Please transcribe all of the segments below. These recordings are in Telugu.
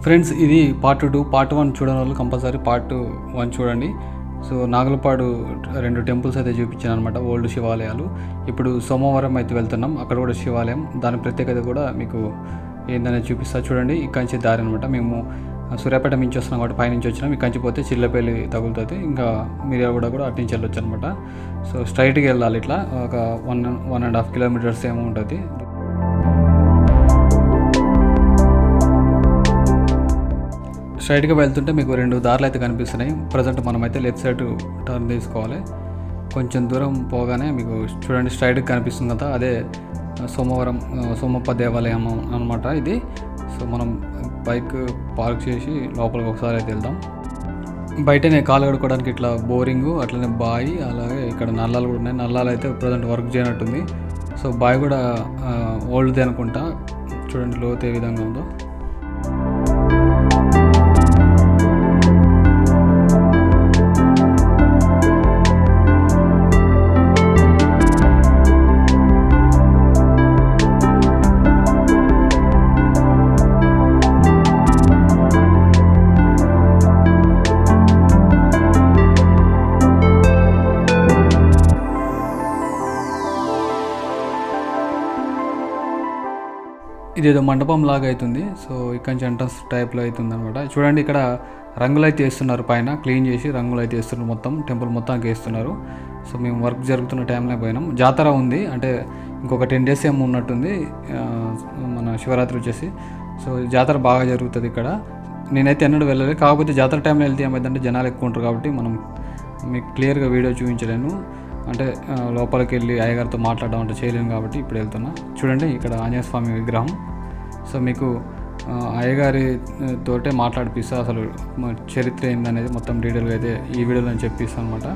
ఫ్రెండ్స్, ఇది పార్ట్ 2. పార్ట్ 1 చూడని వాళ్ళు కంపల్సరీ పార్ట్ 1 చూడండి. సో నాగులపాడు 2 టెంపుల్స్ అయితే చూపించాను అనమాట, ఓల్డ్ శివాలయాలు. ఇప్పుడు సోమవారం అయితే వెళ్తున్నాం, అక్కడ కూడా శివాలయం, దాని ప్రత్యేకత కూడా మీకు ఏందనేది చూపిస్తా చూడండి. ఇక్కడి నుంచి దారి అనమాట. మేము సూర్యాపేట నుంచి వస్తున్నాం కాబట్టి పైనుంచి వచ్చినాం. ఇక్కడి నుంచి పోతే చిల్లపల్లి తగులుతుంది, ఇంకా మిర్యాలగూడ కూడా అటు నుంచి వెళ్ళొచ్చు అనమాట. సో స్ట్రైట్గా వెళ్ళాలి, ఇట్లా ఒక 1.5 కిలోమీటర్స్ ఏమో ఉంటుంది. స్ట్రైట్గా వెళ్తుంటే మీకు 2 దారులు అయితే కనిపిస్తున్నాయి. ప్రజెంట్ మనమైతే లెఫ్ట్ సైడ్ టర్న్ తీసుకోవాలి. కొంచెం దూరం పోగానే మీకు చూడండి స్ట్రైట్గా కనిపిస్తుంది కదా, అదే సోమప్ప దేవాలయం అనమాట ఇది. సో మనం బైక్ పార్క్ చేసి లోపలికి ఒకసారి అయితే వెళ్దాం. బయటనే కాలు కడుక్కోవడానికి ఇట్లా బోరింగు, అట్లనే బావి, అలాగే ఇక్కడ నల్లాలు కూడా ఉన్నాయి. నల్లాలు అయితే ప్రజెంట్ వర్క్ చేయనట్టుంది. సో బావి కూడా ఓల్డ్ది అనుకుంటా. చూడండి లోతు ఏ విధంగా ఉందో. ఇదేదో మండపం లాగా అవుతుంది. సో ఇక్కడ నుంచి ఎంట్రన్స్ టైప్లో అవుతుంది అనమాట. చూడండి ఇక్కడ రంగులు అయితే వేస్తున్నారు, పైన క్లీన్ చేసి రంగులు అయితే వేస్తున్నారు, మొత్తం టెంపుల్ మొత్తానికి వేస్తున్నారు. సో మేము వర్క్ జరుగుతున్న టైంలో పోయినాం. జాతర ఉంది, అంటే ఇంకొక 10 days ఏమో ఉన్నట్టుంది మన శివరాత్రి వచ్చేసి. సో జాతర బాగా జరుగుతుంది ఇక్కడ. నేనైతే ఎన్నడూ వెళ్ళలేదు, కాకపోతే జాతర టైంలో వెళ్తే ఏమైందంటే జనాలు ఎక్కువ ఉంటారు కాబట్టి మనం మీకు క్లియర్గా వీడియో చూపించలేను. అంటే లోపలికి వెళ్ళి అయ్యగారితో మాట్లాడడం అంటే చేయలేను కాబట్టి ఇప్పుడు వెళ్తున్నా. చూడండి ఇక్కడ ఆంజనేయ స్వామి విగ్రహం. సో మీకు అయ్యగారి తోటే మాట్లాడిపిస్తా, అసలు చరిత్ర ఏందనేది మొత్తం డీటెయిల్గా అయితే ఈ వీడియోలో నేను చెప్పిస్తాను అనమాట.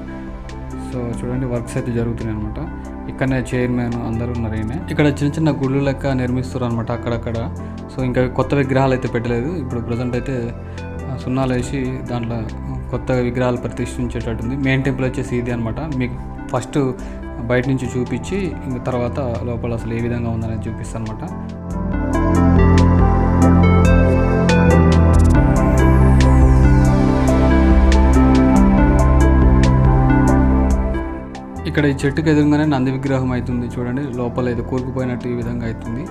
సో చూడండి వర్క్స్ అయితే జరుగుతున్నాయి అనమాట. ఇక్కడనే చైర్మన్ అందరూ ఉన్నారు. ఇక్కడ చిన్న చిన్న గుళ్ళు లెక్క నిర్మిస్తారు అనమాట అక్కడక్కడ. సో ఇంకా కొత్త విగ్రహాలు అయితే పెట్టలేదు. ఇప్పుడు ప్రజెంట్ అయితే సున్నాలు వేసి దాంట్లో కొత్త విగ్రహాలు ప్రతిష్ఠించేటట్టుంది. మెయిన్ టెంపుల్ వచ్చేసి ఇది అనమాట. మీకు ఫస్ట్ బయట నుంచి చూపించి ఇంకా తర్వాత లోపల అసలు ఏ విధంగా ఉందనేది చూపిస్తాను అనమాట. ఇక్కడ ఈ చెట్టుకు ఎదురుగానే నంది విగ్రహం అవుతుంది. చూడండి లోపల ఏదో కూరుకుపోయినట్టు ఈ విధంగా అవుతుంది.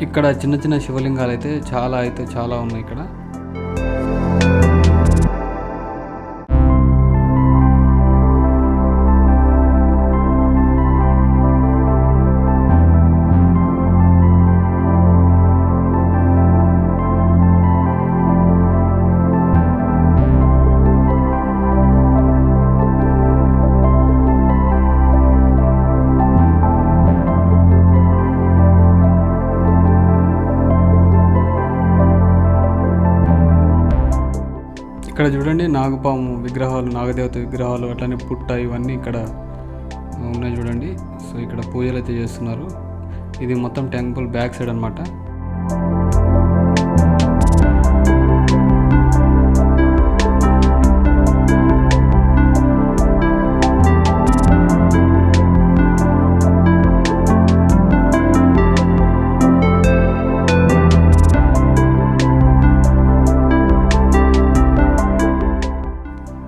ఇక్కడ చిన్న చిన్న శివలింగాలు అయితే చాలా ఉన్నాయి ఇక్కడ. ఇక్కడ చూడండి నాగపాము విగ్రహాలు, నాగదేవత విగ్రహాలు, అట్లనే పుట్ట, ఇవన్నీ ఇక్కడ ఉన్నాయి చూడండి. సో ఇక్కడ పూజలు అయితే చేస్తున్నారు. ఇది మొత్తం టెంపుల్ బ్యాక్ సైడ్ అనమాట.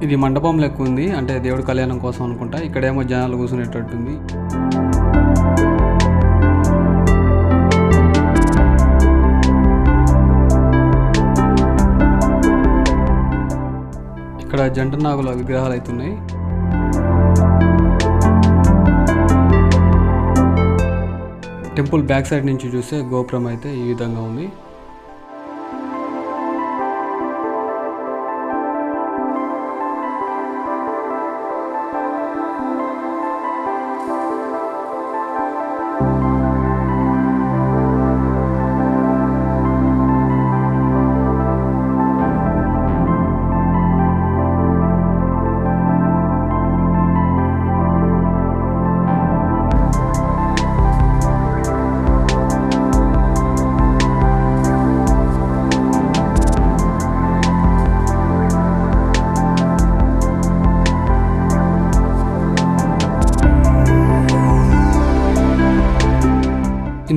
ఇది మండపం లెక్క ఉంది, అంటే దేవుడి కళ్యాణం కోసం అనుకుంటా. ఇక్కడేమో జనాలు కూర్చునేటట్టుంది. ఇక్కడ జంట నాగుల విగ్రహాలు అవుతున్నాయి. టెంపుల్ బ్యాక్ సైడ్ నుంచి చూస్తే గోపురం అయితే ఈ విధంగా ఉంది.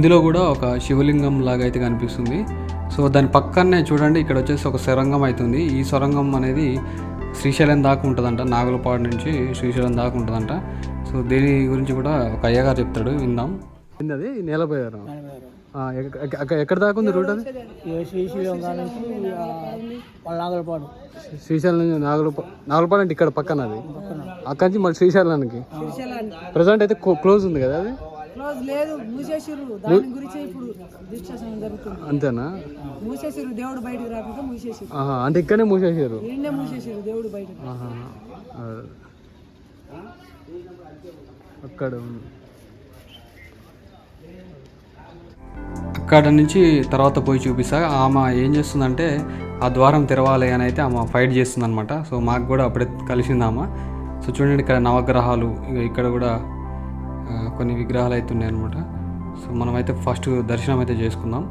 ఇందులో కూడా ఒక శివలింగం లాగా అయితే కనిపిస్తుంది. సో దాని పక్కనే చూడండి ఇక్కడ వచ్చేసి ఒక సొరంగం అవుతుంది. ఈ సొరంగం అనేది శ్రీశైలం దాకా ఉంటుందంట, నాగులపాడు నుంచి శ్రీశైలం దాకా ఉంటుందంట. సో దీని గురించి కూడా ఒక అయ్యగారు చెప్తాడు, విందాం. అది నేలపోయారు ఎక్కడ దాకా ఉంది రూట్? అది శ్రీశైలం నాగులపాడు. శ్రీశైలం నుంచి నాగులపాడు అంటే ఇక్కడ పక్కన, అది అక్కడి నుంచి మళ్ళీ శ్రీశైలానికి ప్రజెంట్ అయితే క్లోజ్ ఉంది కదా, అది లేదు మూసేసిర్రు. దాని గురించి ఇప్పుడు డిస్కషన్ జరుగుతుంది. అంతేనా? మూసేసిర్రు, దేవుడు బయటకు రాకుండా మూసేసిర్రు. అంటే ఇక్కడనే మూసేసారు, నిన్నే మూసేసిర్రు దేవుడు బయట. అక్కడ నుంచి తర్వాత పోయి చూపిస్తా. ఆమె ఏం చేస్తుందంటే ఆ ద్వారం తెరవాలి అని అయితే ఆమె ఫైట్ చేస్తుంది అనమాట. సో మాకు కూడా అప్పుడే కలిసింది ఆమె. సో చూడండి ఇక్కడ నవగ్రహాలు, ఇక్కడ కూడా కొన్ని విగ్రహాలు అయితే ఉన్నాయి అనమాట. సో మనమైతే ఫస్ట్ దర్శనం అయితే చేసుకుందాం.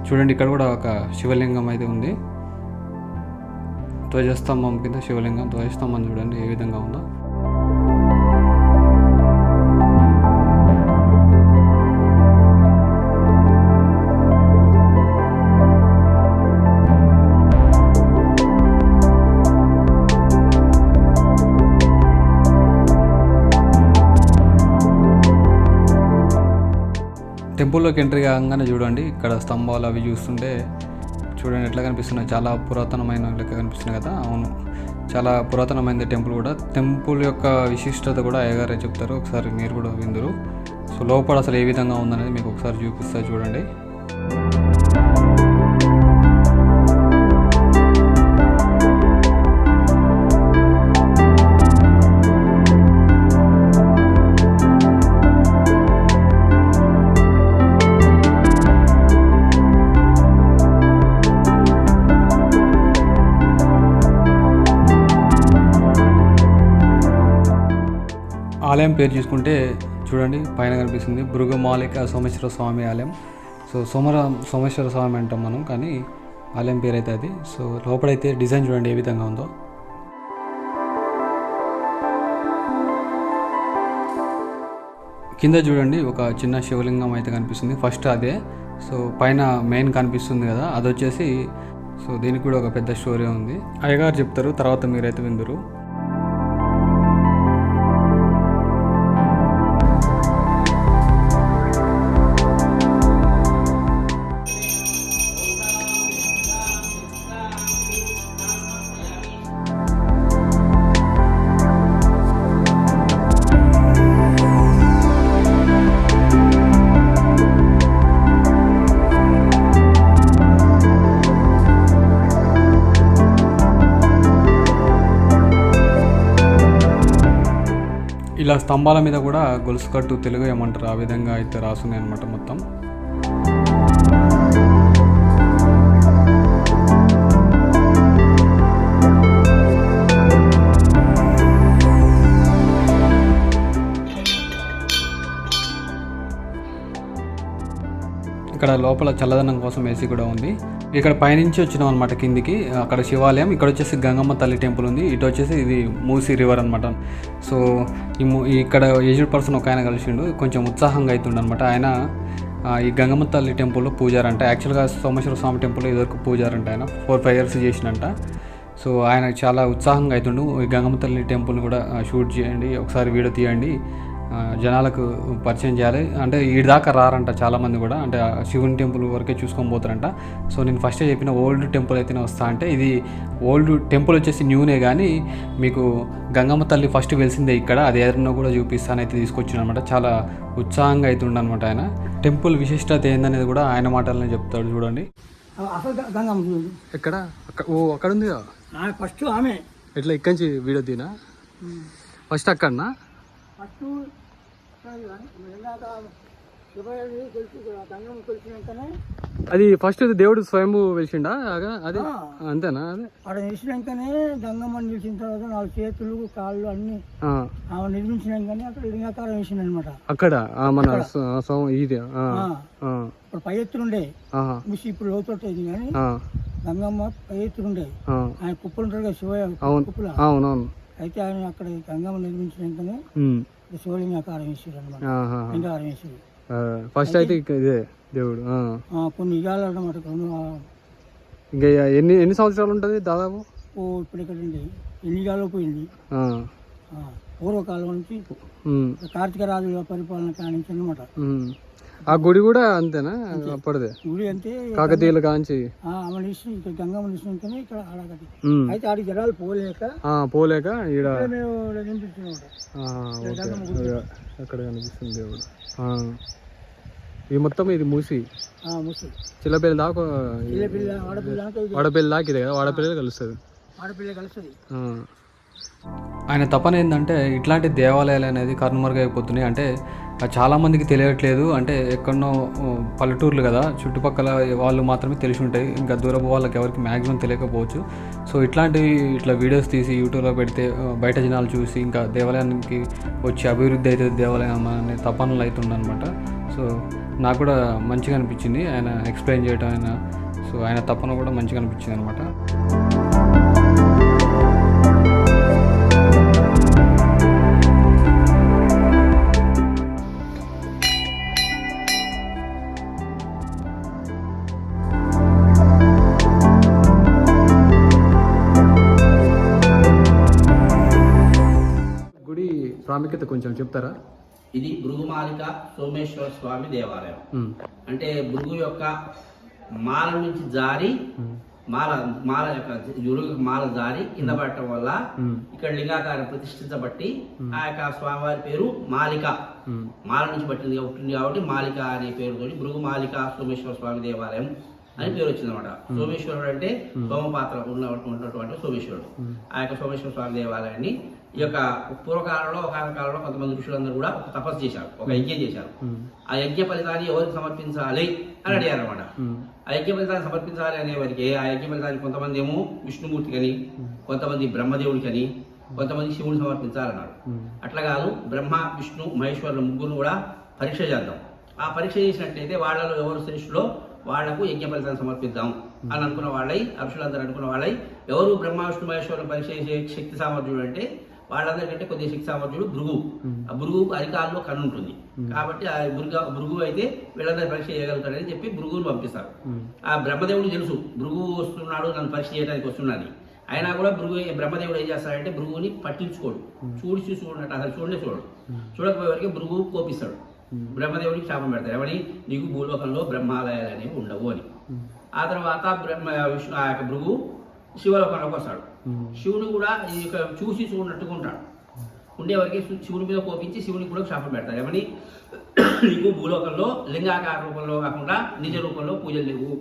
చూడండి ఇక్కడ కూడా ఒక శివలింగం అయితే ఉంది. ధ్వజస్తంభం కింద శివలింగం, ధ్వజస్తంభం చూడండి ఏ విధంగా ఉందో. టెంపుల్లోకి ఎంట్రీ కాగానే చూడండి ఇక్కడ స్తంభాలు అవి చూస్తుంటే చూడండి ఎట్లా కనిపిస్తున్నాయి, చాలా పురాతనమైన లెక్క కనిపిస్తున్నాయి కదా. అవును, చాలా పురాతనమైనది టెంపుల్ కూడా. టెంపుల్ యొక్క విశిష్టత కూడా అయ్యగారే చెప్తారు, ఒకసారి మీరు కూడా విందురు. సో లోపల అసలు ఏ విధంగా ఉందనేది మీకు ఒకసారి చూపిస్తా చూడండి. ఆలయం పేరు చూసుకుంటే చూడండి పైన కనిపిస్తుంది భృగుమాలిక సోమేశ్వర స్వామి ఆలయం. సో సోమేశ్వర స్వామి అంటాం మనం, కానీ ఆలయం పేరు అయితే అది. సో లోపలైతే డిజైన్ చూడండి ఏ విధంగా ఉందో. కింద చూడండి ఒక చిన్న శివలింగం అయితే కనిపిస్తుంది, ఫస్ట్ అదే. సో పైన మెయిన్ కనిపిస్తుంది కదా, అది వచ్చేసి సో దీనికి కూడా ఒక పెద్ద స్టోరీ ఉంది, అయ్యగారు చెప్తారు, తర్వాత మీరైతే విందురు. ఇలా స్తంభాల మీద కూడా గొలుసు కట్టు తెలుగు ఏమంటారు ఆ విధంగా అయితే రాసున్నాయి అనమాట మొత్తం. ఇక్కడ లోపల చల్లదనం కోసం ఏసీ కూడా ఉంది. ఇక్కడ పైనుంచి వచ్చినాం అనమాట కిందికి, అక్కడ శివాలయం, ఇక్కడ వచ్చేసి గంగమ్మ తల్లి టెంపుల్ ఉంది, ఇటు వచ్చేసి ఇది మూసీ రివర్ అనమాట. సో ఇక్కడ ఏజ్డ్ పర్సన్ ఒక ఆయన కలిసిండు, కొంచెం ఉత్సాహంగా అవుతుండ అనమాట. ఆయన ఈ గంగమ్మ తల్లి టెంపుల్లో పూజారంట. యాక్చువల్గా సోమేశ్వర స్వామి టెంపుల్లో ఇదివరకు పూజారంట, ఆయన 4-5 years చేసినంట. సో ఆయన చాలా ఉత్సాహంగా అవుతుండు, ఈ గంగమ్మ తల్లి టెంపుల్ కూడా షూట్ చేయండి, ఒకసారి వీడియో తీయండి, జనాలకు పరిచయం చేయాలి అంటే ఈ దాకా రారంట చాలామంది కూడా, అంటే శివుని టెంపుల్ వరకే చూసుకొని పోతారంట. సో నేను ఫస్టే చెప్పిన ఓల్డ్ టెంపుల్ అయితేనే వస్తా అంటే, ఇది ఓల్డ్ టెంపుల్ వచ్చేసి న్యూనే, కానీ మీకు గంగమ్మ తల్లి ఫస్ట్ వెలిసిందే ఇక్కడ, అది ఏదన్నా కూడా చూపిస్తానైతే తీసుకొచ్చిన అనమాట. చాలా ఉత్సాహంగా అవుతుండ అనమాట ఆయన. టెంపుల్ విశిష్టత ఏందనేది కూడా ఆయన మాటలనే చెప్తాడు చూడండి. ఎక్కడ? అక్కడ ఉంది ఫస్ట్ ఆమె. ఎట్లా ఇక్కడి నుంచి వీడియో తీనా? ఫస్ట్ అక్కడనా? అది ఫస్ట్ దేవుడు స్వయంభూ వెలిసిండా అది, అంతేనా? అదే అక్కడ నిలిచినాకనే గంగమ్మ నిలిచిన తర్వాత 4 చేతులు కాళ్ళు అన్ని ఆమె నిర్మించినాకనే అక్కడ లింగాకారం వేసింది అనమాట. అక్కడ మన ఇది ఇప్పుడు పై ఎత్తులుండే ముసి, ఇప్పుడు లోతోటేది, కానీ గంగమ్మ పై ఎత్తులుండే. ఆయన కుప్పలు ఉంటారు కదా శివయ్య కుప్పలు, అవునవును. అయితే ఆయన అక్కడ గంగమ్మ నిర్మించినాకనే శివలింగాకారం వేసారు అనమాట, లింగాకారం వేసారు. ఫస్ట్ అయితే ఇదే దేవుడు. కొన్ని యుగాలు అన్నమాట. ఇంకా ఎన్ని సంవత్సరాలు ఉంటుంది దాదాపు? ఇప్పుడు ఇక్కడ ఎన్ని యుగాలు పోయింది. పూర్వకాలం నుంచి కార్తీక రాజుల పరిపాలన కానించి అన్నమాట. ఆ గుడి కూడా అంతేనా? అప్పటిదే గుడి అంతే, కాకతీయుల కాంచి అమనిష్టం ఇక్కడ గంగమ్మ నిష్ణుంటేనే ఇక్కడ ఆడగది. అయితే ఆడి జనాలు పోలేక ఈడ మేము నింపించినమాట. అక్కడ కనిపిస్తుంది దేవుడు. ఇది మొత్తం ఇది మూసి చిల్లపల్లి దాకా, వాడపల్లి దాకా ఇదే కదా, వాడపల్లి కలుస్తుంది. ఆడపిల్ల కలుస్తుంది. ఆయన తపన ఏంటంటే ఇట్లాంటి దేవాలయాలు అనేది కనుమరుగైపోతున్నాయి. అంటే చాలామందికి తెలియట్లేదు. అంటే ఎక్కడనో పల్లెటూర్లు కదా, చుట్టుపక్కల వాళ్ళు మాత్రమే తెలిసి ఉంటాయి. ఇంకా దూరపు వాళ్ళకి ఎవరికి మ్యాక్సిమం తెలియకపోవచ్చు. సో ఇట్లా వీడియోస్ తీసి యూట్యూబ్లో పెడితే బయట జనాలు చూసి ఇంకా దేవాలయానికి వచ్చి అభివృద్ధి అవుతుంది దేవాలయం అనే తపనలు అవుతుందన్నమాట. సో నాకు కూడా మంచిగా అనిపించింది ఆయన ఎక్స్ప్లెయిన్ చేయడం. సో ఆయన తపన కూడా మంచిగా అనిపించింది అనమాట. గుడి ప్రాముఖ్యత కొంచెం చెప్తారా? ఇది భృగుమాలిక సోమేశ్వర స్వామి దేవాలయం. అంటే భృగు యొక్క మాల నుంచి జారి మాల యొక్క మాల జారి కింద పడటం వల్ల ఇక్కడ లింగాకారం ప్రతిష్ఠించబట్టి ఆ యొక్క స్వామివారి పేరు మాలిక. మాల నుంచి పట్టింది కాబట్టి మాలిక అనే పేరుతోటి భృగుమాలిక సోమేశ్వర స్వామి దేవాలయం అని పేరు వచ్చింది అనమాట. సోమేశ్వరుడు అంటే సోమపాత్ర ఉన్నటువంటి సోమేశ్వరుడు. ఆ యొక్క సోమేశ్వర స్వామి దేవాలయాన్ని ఈ యొక్క పూర్వకాలంలో ఒక కాలంలో కొంతమంది ఋషులందరూ కూడా ఒక తపస్సు చేశారు, ఒక యజ్ఞం చేశారు. ఆ యజ్ఞ ఫలితాన్ని ఎవరికి సమర్పించాలి అని అడిగారు అనమాట. ఆ యజ్ఞ ఫలితాన్ని సమర్పించాలి అనే వారికి ఆ యజ్ఞ ఫలితాన్ని కొంతమంది ఏమో విష్ణుమూర్తి కని, కొంతమంది బ్రహ్మదేవుడికి అని, కొంతమంది శివుని సమర్పించాలన్నారు. అట్లా కాదు, బ్రహ్మ విష్ణు మహేశ్వరుల ముగ్గురు కూడా పరీక్ష చేద్దాం. ఆ పరీక్ష చేసినట్లయితే వాళ్ళలో ఎవరు శ్రేష్ఠులో వాళ్లకు యజ్ఞ ఫలితాన్ని సమర్పిద్దాం అని అనుకున్న వాళ్ళై, ఋషులందరూ అనుకున్న వాళ్ళై, ఎవరు బ్రహ్మ విష్ణు మహేశ్వరులు పరీక్ష చేసే శక్తి సామర్థ్యుడు అంటే వాళ్ళందరికంటే కొద్దిగా శక్తి సామర్థ్యుడు భృగు. ఆ భృగుకు అరికాల్లో కన్ను ఉంటుంది కాబట్టి ఆ భృగు అయితే వీళ్ళందరూ పరీక్ష చేయగలుగుతాడని చెప్పి భృగుని పంపిస్తారు. ఆ బ్రహ్మదేవుడు తెలుసు భృగు వస్తున్నాడు, నన్ను పరీక్ష చేయడానికి వస్తున్నాడు. అయినా కూడా బ్రహ్మదేవుడు ఏం చేస్తాడంటే భృగుని పట్టించుకోడు, చూడనట్టు అసలు చూడడు. చూడకపోయేవరకు భృగు కోపిస్తాడు. బ్రహ్మదేవుడికి శాపం పెడతారు, ఏమని, నీకు భూలోకంలో బ్రహ్మాలయాలు అనేవి ఉండవు అని. ఆ తర్వాత ఆ యొక్క భృగు శివలోకంలోకి వస్తాడు. శివుడు కూడా ఈ యొక్క చూసి చూడనట్టుగా ఉంటాడు. ఉండేవరకు శివుని మీద కోపించి శివునికి కూడా శాపం పెడతారు, ఏమని, నీకు భూలోకంలో లింగాకార రూపంలో కాకుండా నిజ రూపంలో పూజలు లేవు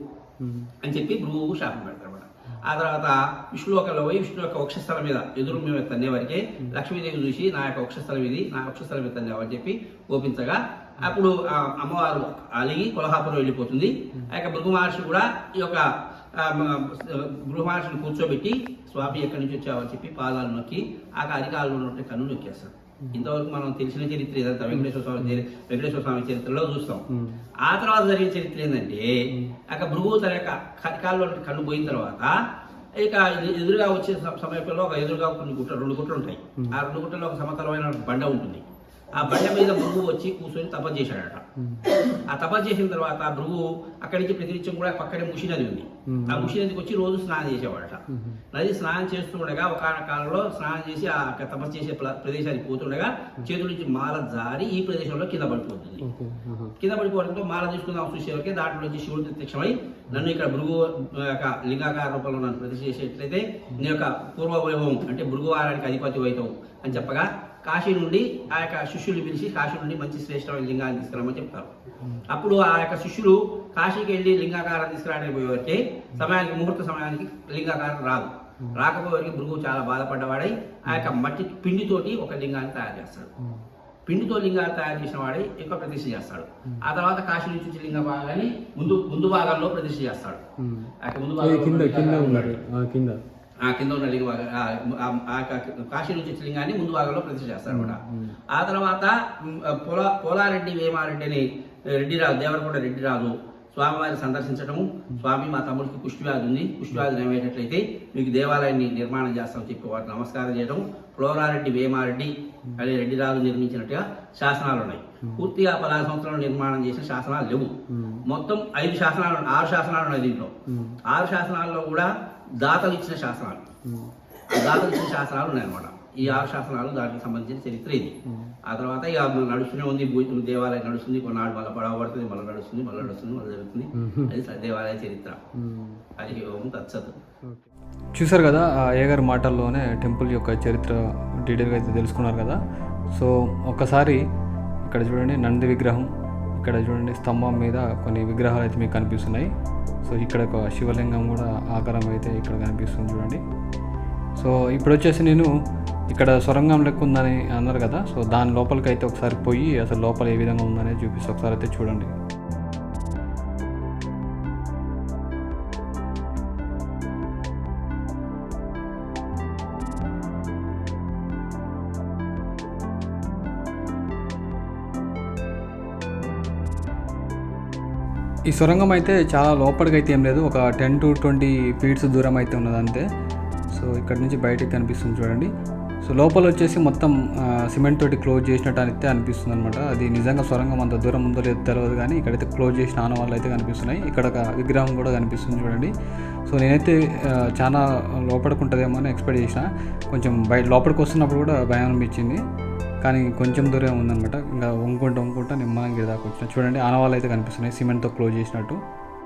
అని చెప్పి భృగువు శాపం పెడతారు అన్నమాట. ఆ తర్వాత విష్ణులోకంలో పోయి విష్ణు యొక్క వక్షస్థలం మీద ఎదురు మీద తన్నే వరకే లక్ష్మీదేవి చూసి నా యొక్క వక్షస్థలం ఇది, నా వక్షస్థలం మీద తన్నేవు అని చెప్పి కోపించగా అప్పుడు అమ్మవారు అలిగి కొలహాపురం వెళ్ళిపోతుంది. ఆ యొక్క భృగు మహర్షి కూడా ఈ యొక్క భృగు మహర్షిని కూర్చోబెట్టి స్వామి ఎక్కడి నుంచి వచ్చావని చెప్పి పాదాలు నొక్కి ఆ అధికారులు ఉన్నట్టు కన్ను నొక్కేస్తాడు. ఇంతవరకు మనం తెలిసిన చరిత్ర ఇదంతా వెంకటేశ్వర స్వామి చరిత్రలో చూస్తాం. ఆ తర్వాత జరిగిన చరిత్ర ఏంటంటే అక్కడ భృగు తన యొక్క కటికాల్లో కన్ను పోయిన తర్వాత ఇక ఎదురుగా వచ్చే సమయంలో ఒక ఎదురుగా కొన్ని రెండు గుట్టలు ఉంటాయి. ఆ రెండు గుట్టల్లో ఒక సమతలమైన బండ ఉంటుంది. ఆ బండ మీద భృగు వచ్చి కూర్చొని తపస్సు చేశాడట. ఆ తపస్సు చేసిన తర్వాత భృగు అక్కడి నుంచి ప్రతినిత్యం కూడా పక్కనే ముషి నది ఉంది. ఆ ముషి నదికి వచ్చి రోజు స్నానం చేసేవాడట. నది స్నానం చేస్తుండగా ఒక కాలంలో స్నానం చేసి ఆ తపస్సు చేసే ప్రదేశానికి పోతుండగా చేతుల నుంచి మాల జారి ఈ ప్రదేశంలో కింద పడిపోతుంది. కింద పడిపోవడంతో మాల తీసుకుందాం చూసేవరకే దాంట్లో నుంచి శివుడు ప్రత్యక్షమై, నన్ను ఇక్కడ భృగు యొక్క లింగాకార రూపంలో నన్ను ప్రతిష్ఠ చేసేట్లయితే నీ యొక్క పూర్వ వైభవం అంటే భృగువారానికి అధిపతి అవుతావు అని చెప్పగా కాశీ నుండి ఆ యొక్క శిష్యులు పిలిచి కాశీ నుండి మంచి శ్రేష్టమైన లింగాన్ని తీసుకురామని చెప్తారు. అప్పుడు ఆ యొక్క శిష్యులు కాశీకి వెళ్ళి లింగాకారం తీసుకురావడానికి పోయేవరకే సమయానికి ముహూర్త సమయానికి లింగాకారం రాదు. రాకపోయేవరకు భృగు చాలా బాధపడ్డవాడై ఆ యొక్క మట్టి పిండితోటి ఒక లింగాన్ని తయారు చేస్తాడు. పిండితో లింగాన్ని తయారు చేసిన వాడై ఎక్కువ ప్రతిష్ఠ చేస్తాడు. ఆ తర్వాత కాశీ నుంచి వచ్చి లింగ భాగాన్ని ముందు భాగంలో ప్రతిష్ఠ చేస్తాడు. కింద ఉన్న లింగ కాశీ నుంచి వచ్చే లింగాన్ని ముందు భాగంలో ప్రతిష్ఠ చేస్తారు అనమాట. ఆ తర్వాత పోలారెడ్డి వేమారెడ్డి అని రెడ్డిరాజు, దేవరకొండ రెడ్డిరాజు స్వామివారిని సందర్శించడము, స్వామి మా తమ్ముడికి కుష్ఠవ్యాధి ఉంది, కుష్ఠవ్యాధి నయమయ్యేటట్లయితే మీకు దేవాలయాన్ని నిర్మాణం చేస్తామని చెప్పి వారికి నమస్కారం చేయడం. పోలారెడ్డి వేమారెడ్డి అనే రెడ్డిరాజు నిర్మించినట్టుగా శాసనాలు ఉన్నాయి. పూర్తిగా 16 సంవత్సరాలు నిర్మాణం చేసిన శాసనాలు లేవు. మొత్తం 6 శాసనాలు ఉన్నాయి దీంట్లో. 6 శాసనాల్లో కూడా దాతలు ఇచ్చిన శాసనాలు ఉన్నాయన్నమాట. ఈ 6 శాసనాలు దానికి సంబంధించిన చరిత్ర ఇది. ఆ తర్వాత ఇక నడుస్తూనే ఉంది, దేవాలయం నడుస్తుంది, కొన్నాళ్ళు మళ్ళీ పడవబడుతుంది, మళ్ళీ నడుస్తుంది, మళ్ళీ జరుగుతుంది. అది దేవాలయ చరిత్ర. హరి ఓం తత్సత్. చూసారు కదా ఆ అయ్యగారి మాటల్లోనే టెంపుల్ యొక్క చరిత్ర డీటెయిల్గా అయితే తెలుసుకున్నారు కదా. సో ఒక్కసారి ఇక్కడ చూడండి నంది విగ్రహం, ఇక్కడ చూడండి స్తంభం మీద కొన్ని విగ్రహాలు అయితే మీకు కనిపిస్తున్నాయి. సో ఇక్కడ ఒక శివలింగం కూడా ఆకారం అయితే ఇక్కడ కనిపిస్తుంది చూడండి. సో ఇప్పుడు వచ్చేసి నేను ఇక్కడ సొరంగం లెక్క ఉందని అన్నారు కదా, సో దాని లోపలికి అయితే ఒకసారి పోయి అసలు లోపల ఏ విధంగా ఉందనేది చూపిస్తే ఒకసారి అయితే చూడండి. ఈ సొరంగం అయితే చాలా లోపలికి అయితే ఏం లేదు, ఒక 10 to 20 feet దూరం అయితే ఉన్నది అంతే. సో ఇక్కడ నుంచి బయటికి కనిపిస్తుంది చూడండి. సో లోపల వచ్చేసి మొత్తం సిమెంట్ తోటి క్లోజ్ చేసినట్టు అయితే అనిపిస్తుంది అనమాట. అది నిజంగా సొరంగం అంత దూరం ఉందో లేదో తెలియదు, కానీ ఇక్కడైతే క్లోజ్ చేసిన ఆనవాళ్ళు అయితే కనిపిస్తున్నాయి. ఇక్కడ ఒక విగ్రహం కూడా కనిపిస్తుంది చూడండి. సో నేనైతే చాలా లోపలికి ఉంటుందేమో అని ఎక్స్పెక్ట్ చేసిన, కొంచెం లోపలికి వస్తున్నప్పుడు కూడా భయం అనిపించింది, కానీ కొంచెం దూరం ఉందన్నమాట. ఇంకా వంకుంటా నిమ్మలంగా దాకా వచ్చిన చూడండి ఆనవాళ్ళు అయితే కనిపిస్తున్నాయి సిమెంట్తో క్లోజ్ చేసినట్టు.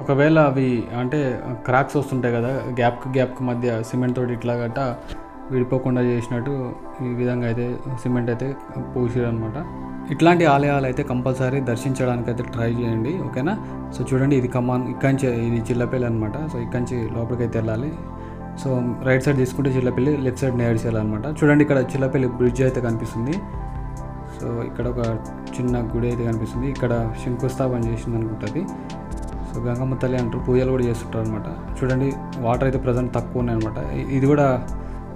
ఒకవేళ అవి అంటే క్రాక్స్ వస్తుంటాయి కదా, గ్యాప్కి మధ్య సిమెంట్ తోటి ఇట్లా గట్ట విడిపోకుండా చేసినట్టు ఈ విధంగా అయితే సిమెంట్ అయితే పూసారు అనమాట. ఇట్లాంటి ఆలయాలు అయితే కంపల్సరీ దర్శించడానికి అయితే ట్రై చేయండి, ఓకేనా. సో చూడండి ఇది ఇక్కడి ఇది చిల్లపల్లి అనమాట. సో ఇక్కడి నుంచి లోపలికి అయితే వెళ్ళాలి. సో రైట్ సైడ్ తీసుకుంటే చిల్లపల్లి, లెఫ్ట్ సైడ్ నేర్చేయాలి అనమాట. చూడండి ఇక్కడ చిల్లపల్లి బ్రిడ్జ్ అయితే కనిపిస్తుంది. సో ఇక్కడ ఒక చిన్న గుడి అయితే కనిపిస్తుంది, ఇక్కడ శంకుస్థాపన చేసింది అనుకుంటుంది. సో గంగమ్మ తల్లి అంటారు, పూజలు కూడా చేస్తుంటారు అనమాట. చూడండి వాటర్ అయితే ప్రజెంట్ తక్కువ ఉన్నాయి అనమాట. ఇది కూడా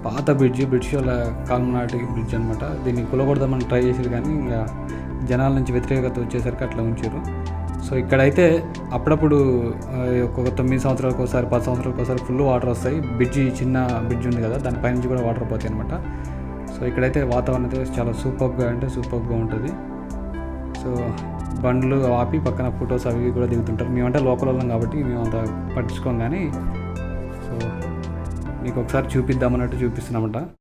పాత బ్రిడ్జ్ వాళ్ళ కాలం నాటి బ్రిడ్జ్ అనమాట. దీన్ని కూలగొడదామని ట్రై చేసారు, కానీ ఇంకా జనాల నుంచి వ్యతిరేకత వచ్చేసరికి అట్లా ఉంచారు. సో ఇక్కడైతే అప్పుడప్పుడు ఒక్కొక్క 9 సంవత్సరాలకు ఒకసారి 10 సంవత్సరాలకు ఒకసారి ఫుల్ వాటర్ వస్తాయి. చిన్న బ్రిడ్జ్ ఉంది కదా, దానిపై నుంచి కూడా వాటర్ పోతాయి అనమాట. సో ఇక్కడైతే వాతావరణం అయితే చాలా సూపర్గా ఉంటుంది. సో బండ్లు ఆపి పక్కన ఫొటోస్ అవి కూడా దిగుతుంటారు. మేమంటే లోకల్ వాళ్ళం కాబట్టి మేము అంత పట్టించుకోం, కానీ సో మీకు ఒకసారి చూపిద్దామన్నట్టు చూపిస్తున్నామంట.